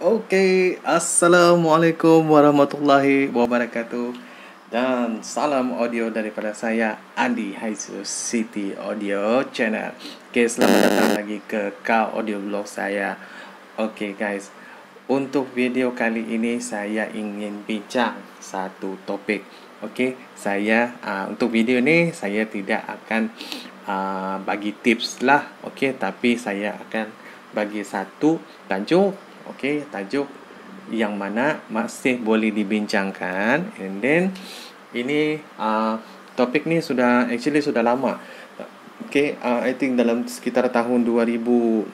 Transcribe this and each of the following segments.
Oke, assalamualaikum warahmatullahi wabarakatuh. Dan salam audio daripada saya, Andi Haisus City Audio Channel. Oke, selamat datang lagi ke Audio Blog saya. Oke guys, untuk video kali ini saya ingin bincang satu topik. Oke, untuk video ini saya tidak akan bagi tips lah. Oke, tapi saya akan bagi satu tajuk. Oke, tajuk yang mana masih boleh dibincangkan. And then ini topik ni sudah lama. Okay, I think dalam sekitar tahun 2009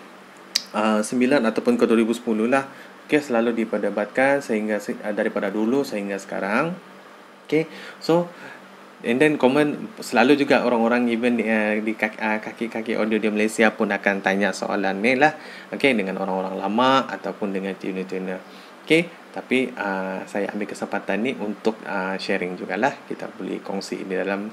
ataupun ke 2010 lah. Okay, selalu diperdebatkan sehingga daripada dulu sehingga sekarang. Okay, so and then komen selalu juga orang-orang even di kaki-kaki audio di Malaysia pun akan tanya soalan ni lah. Okay, dengan orang-orang lama ataupun dengan tuner-tuner. Okay, tapi saya ambil kesempatan ni untuk sharing jugalah. Kita boleh kongsi di dalam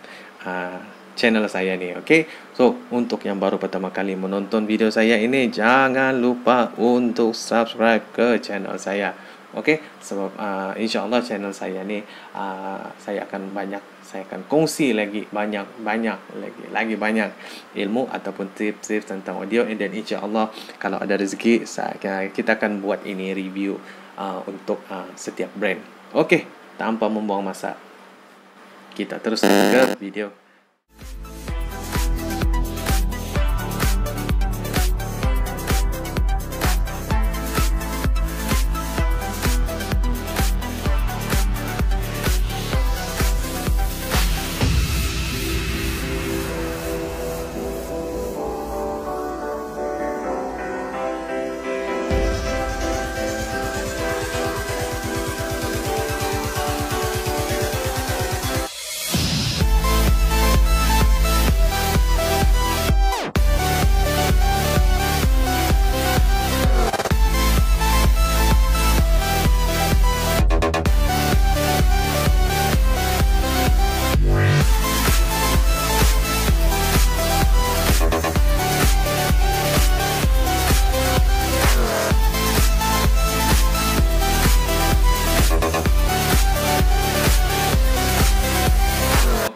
channel saya ni. Okay, so untuk yang baru pertama kali menonton video saya ini, jangan lupa untuk subscribe ke channel saya. Okay, sebab insyaAllah channel saya ni saya akan kongsi lagi banyak ilmu ataupun tips tentang audio. And then insyaAllah kalau ada rezeki kita akan buat ini review untuk setiap brand. Okay, tanpa membuang masa, kita terus ke video.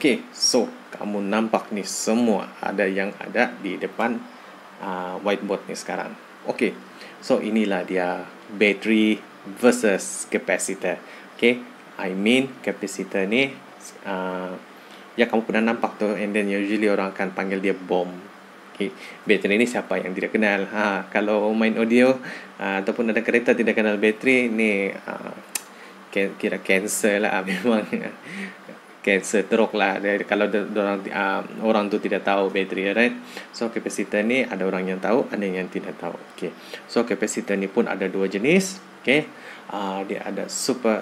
Okay, so kamu nampak ni semua ada di depan whiteboard ni sekarang. Okay, so inilah dia battery versus capacitor. Okay, I mean capacitor ni ya kamu pernah nampak tu, and then usually orang akan panggil dia bom. Okay, battery ni siapa yang tidak kenal? Kalau main audio ataupun ada kereta tidak kenal battery ni, kira cancer lah memang. Cancer teruk lah kalau orang tu tidak tahu bateri, right? So capacitor ni ada orang yang tahu, ada yang tidak tahu. Okay, so capacitor ni pun ada dua jenis. Okay, dia ada super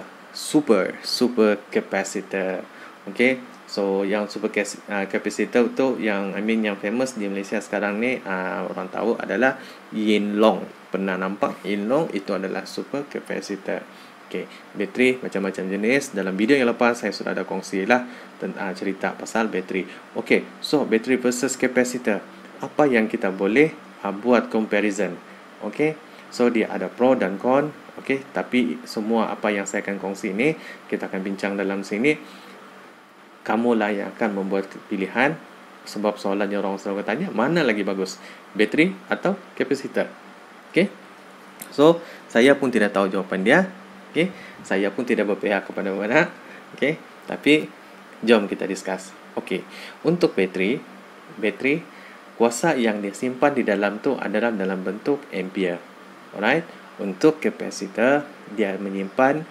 capacitor. Okay, so yang super capacitor tu yang yang famous di Malaysia sekarang ni, orang tahu adalah Yin Long. Pernah nampak Yin Long? Itu adalah super capacitor. Okay, bateri macam-macam jenis. Dalam video yang lepas saya sudah ada kongsi lah cerita pasal bateri. Okay, so bateri versus capacitor, apa yang kita boleh buat comparison. Okay, so dia ada pro dan con. Okay, tapi semua apa yang saya akan kongsi ni kita akan bincang dalam sini. Kamulah yang akan membuat pilihan, sebab soalan yang orang selalu tanya, mana lagi bagus, bateri atau capacitor? Okay, so saya pun tidak tahu jawapan dia. Okay, saya pun tidak berpihak kepada mana. Okay, tapi jom kita discuss. Okay, untuk bateri kuasa yang disimpan di dalam tu adalah dalam bentuk ampere. Alright, untuk capacitor dia menyimpan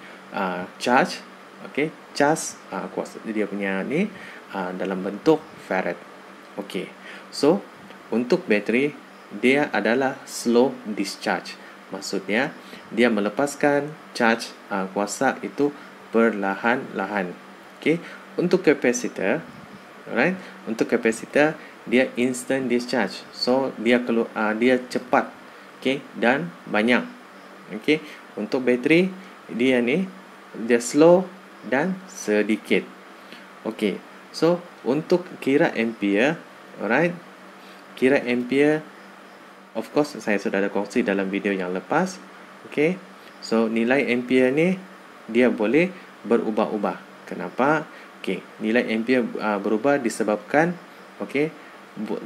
charge. Okay, charge kuasa dia punya ni dalam bentuk farad. Okay, so untuk bateri dia adalah slow discharge. Maksudnya dia melepaskan charge kuasa itu perlahan-lahan. Okay, untuk capacitor, alright, untuk capacitor dia instant discharge. So dia cepat, okay, dan banyak. Okay, untuk bateri dia slow dan sedikit. Okay, so untuk kira ampere, alright, Of course, saya sudah ada kongsi dalam video yang lepas. Okay. So nilai ampere ni dia boleh berubah-ubah. Kenapa? Okey, nilai ampere berubah disebabkan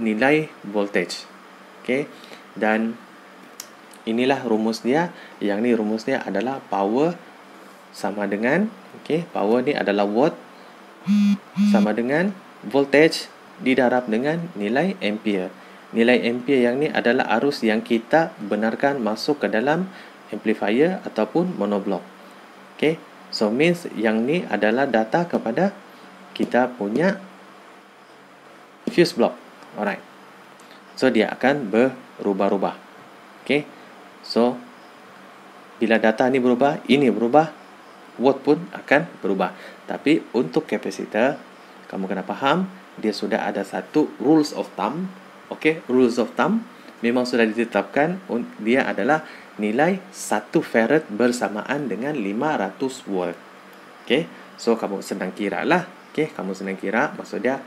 nilai voltage. Okey. Dan inilah rumus dia. Yang ni rumus dia adalah power sama dengan power ni adalah watt sama dengan voltage didarab dengan nilai ampere. Nilai ampere yang ni adalah arus yang kita benarkan masuk ke dalam amplifier ataupun monoblock. Okay, so means yang ni adalah data kepada kita punya fuse block. Alright, so dia akan berubah-ubah. Okay, so bila data ni berubah, ini berubah, watt pun akan berubah. Tapi untuk kapasitor, kamu kena faham, dia sudah ada satu rules of thumb. Okay, rules of thumb memang sudah ditetapkan. Dia adalah nilai 1 farad bersamaan dengan 500 volt. Okay, so kamu senang kira lah. Okay, kamu senang kira, maksud dia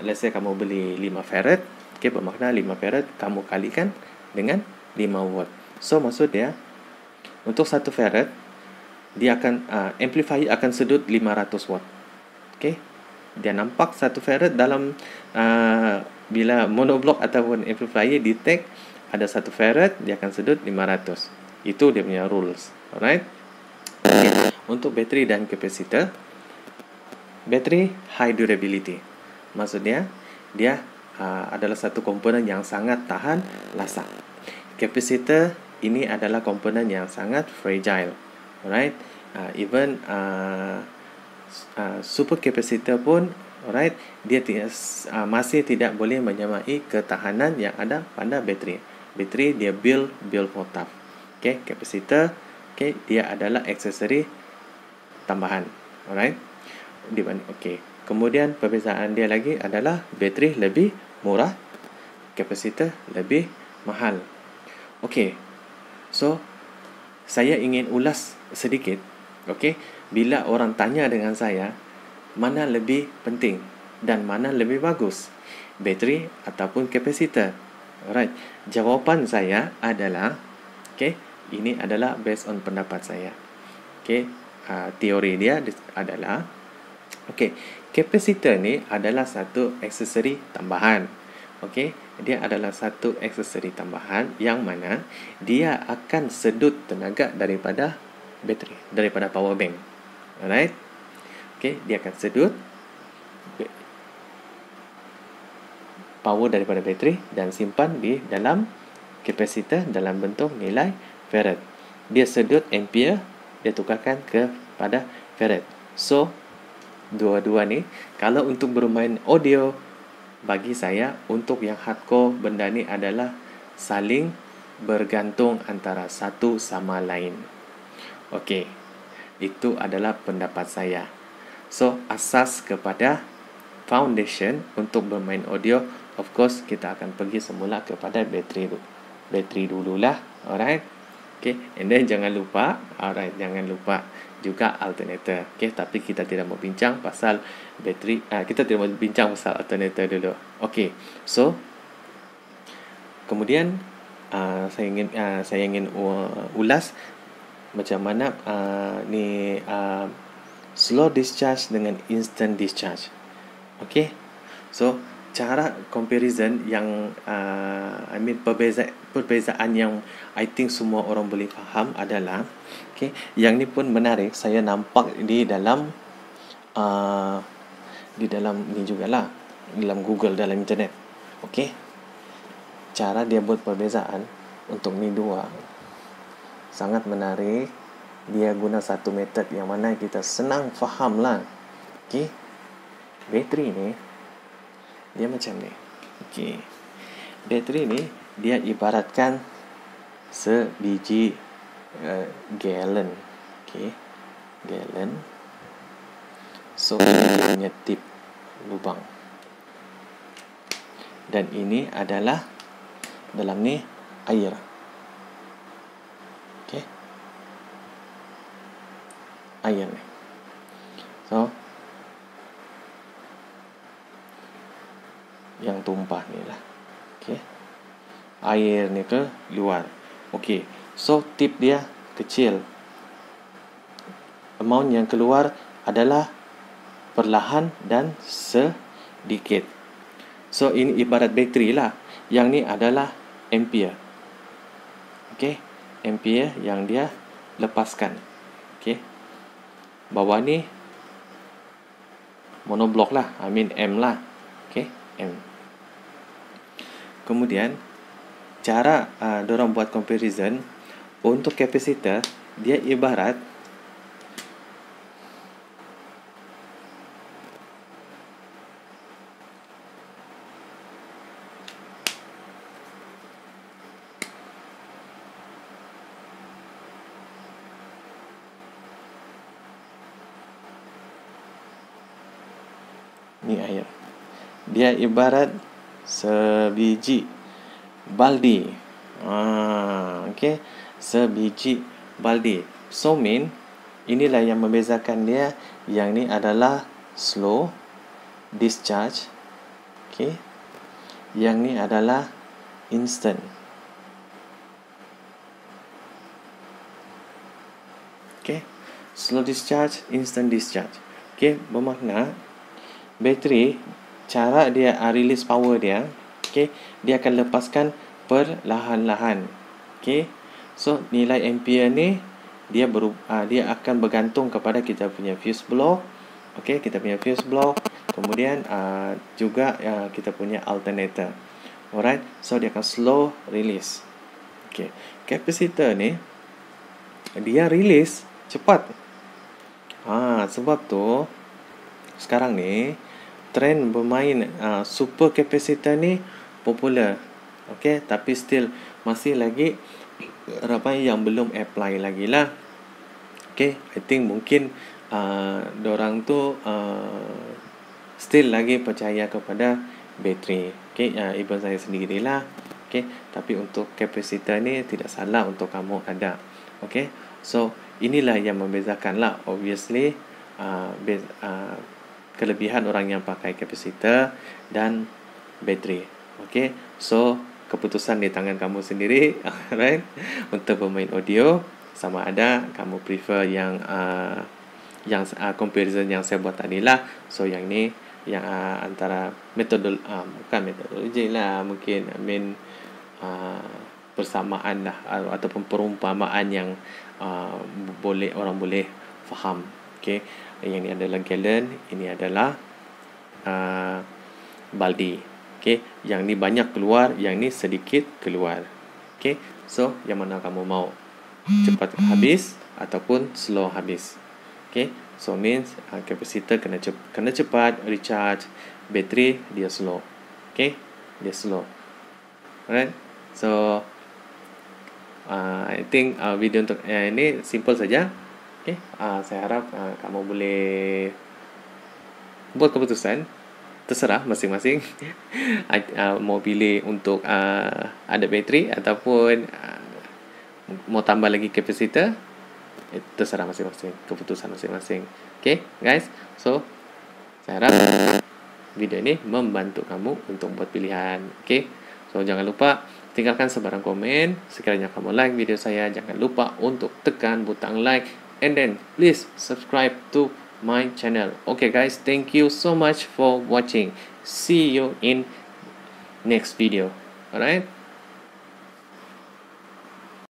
let's say kamu beli 5 farad. Okay, bermakna 5 farad kamu kalikan dengan 5 volt. So maksud dia untuk 1 farad dia akan amplifier akan sedut 500 watt. Okay, dia nampak 1 farad dalam bila monoblock ataupun amplifier detect ada 1 farad, dia akan sedut 500. Itu dia punya rules. Alright. Okay. Untuk bateri dan kapasitor, bateri high durability. Maksudnya dia adalah satu komponen yang sangat tahan lasak. Kapasitor ini adalah komponen yang sangat fragile. Alright. Even super kapasitor pun, alright, dia masih tidak boleh menyamai ketahanan yang ada pada bateri. Bateri dia build for tough. Okay, kapasitor, dia adalah aksesori tambahan. Alright. Okay. Kemudian perbezaan dia lagi adalah bateri lebih murah, kapasitor lebih mahal. Okay. So saya ingin ulas sedikit. Okay, bila orang tanya dengan saya, mana lebih penting dan mana lebih bagus, bateri ataupun kapasitor? Alright, jawapan saya adalah, ini adalah based on pendapat saya. Teori dia adalah, kapasitor ni adalah satu aksesori tambahan. Dia adalah satu aksesori tambahan yang mana dia akan sedut tenaga daripada bateri, daripada power bank. Alright. Dia akan sedut power daripada bateri dan simpan di dalam kapasitor dalam bentuk nilai farad. Dia sedut ampere, dia tukarkan kepada farad. So dua-dua ni, kalau untuk bermain audio, bagi saya untuk yang hardcore, benda ni adalah saling bergantung antara satu sama lain. Itu adalah pendapat saya. So asas kepada foundation untuk bermain audio, of course kita akan pergi semula kepada bateri dululah. Alright. And then jangan lupa juga alternator. Tapi kita tidak mau bincang pasal bateri, kita tidak mau bincang pasal alternator dulu. So kemudian saya ingin ulas macam mana slow discharge dengan instant discharge. So cara comparison yang perbezaan yang I think semua orang boleh faham adalah, yang ni pun menarik, saya nampak di dalam ni jugalah, dalam Google, dalam internet. Cara dia buat perbezaan untuk ni dua sangat menarik. Dia guna satu metod yang mana kita senang faham lah. Bateri ni dia macam ni. Bateri ni dia ibaratkan sebiji gallon. Gallon. So ini dia punya tip lubang. Dan ini adalah dalam ni air. Air ni. So yang tumpah ni lah. Air ni ke luar. So tip dia kecil. Amount yang keluar adalah perlahan dan sedikit. So ini ibarat bateri lah. Yang ni adalah ampere. Okey, ampere yang dia lepaskan. Okey. Bawah ni monoblok lah. M lah. Okey, M. Kemudian cara dorang buat comparison untuk kapasitor, dia ibarat ni air. Dia ibarat sebiji baldi. Okey, sebiji baldi. So inilah yang membezakan dia. Yang ni adalah slow discharge. Okey. Yang ni adalah instant. Okey. Slow discharge, instant discharge. Okey, bermakna bateri, cara dia release power dia, okey, dia akan lepaskan perlahan-lahan. Okey. So nilai ampere ni dia akan bergantung kepada kita punya fuse block. Okey, kita punya fuse block, kemudian juga kita punya alternator. Alright, so dia akan slow release. Okey, kapasitor ni dia release cepat. Sebab tu sekarang ni trend bermain super capacitor ni popular. Okey, tapi still masih lagi ramai yang belum apply lagi lah. Okey, I think mungkin dorang tu still lagi percaya kepada bateri. Okey, even saya sendirilah. Okey, tapi untuk kapasitor ni tidak salah untuk kamu ada. Okey, so inilah yang membezakan lah. Obviously kelebihan orang yang pakai kapasitor dan bateri. Okey, so keputusan di tangan kamu sendiri. Alright, untuk bermain audio, sama ada kamu prefer yang comparison yang saya buat tadi lah. So yang ni yang antara bukan metodologi lah, mungkin persamaan lah ataupun perumpamaan yang orang boleh faham. Okey, yang ni adalah gallon, ini adalah baldi. Okey, yang ni banyak keluar, yang ni sedikit keluar. Okey, so yang mana kamu mau? Cepat habis ataupun slow habis? Okey, so means kapasitor kena cepat recharge, bateri dia slow. Okey, dia slow. Alright, so I think video untuk ini simple saja. Okey, saya harap kamu boleh buat keputusan. Terserah masing-masing mau pilih untuk ada bateri ataupun mau tambah lagi kapasitor. Terserah masing-masing, keputusan masing-masing. Okay guys, so saya harap video ini membantu kamu untuk buat pilihan. Okay, so jangan lupa tinggalkan sebarang komen. Sekiranya kamu like video saya, jangan lupa untuk tekan butang like, and then please subscribe to my channel. Okay guys, thank you so much for watching. See you in next video. Alright.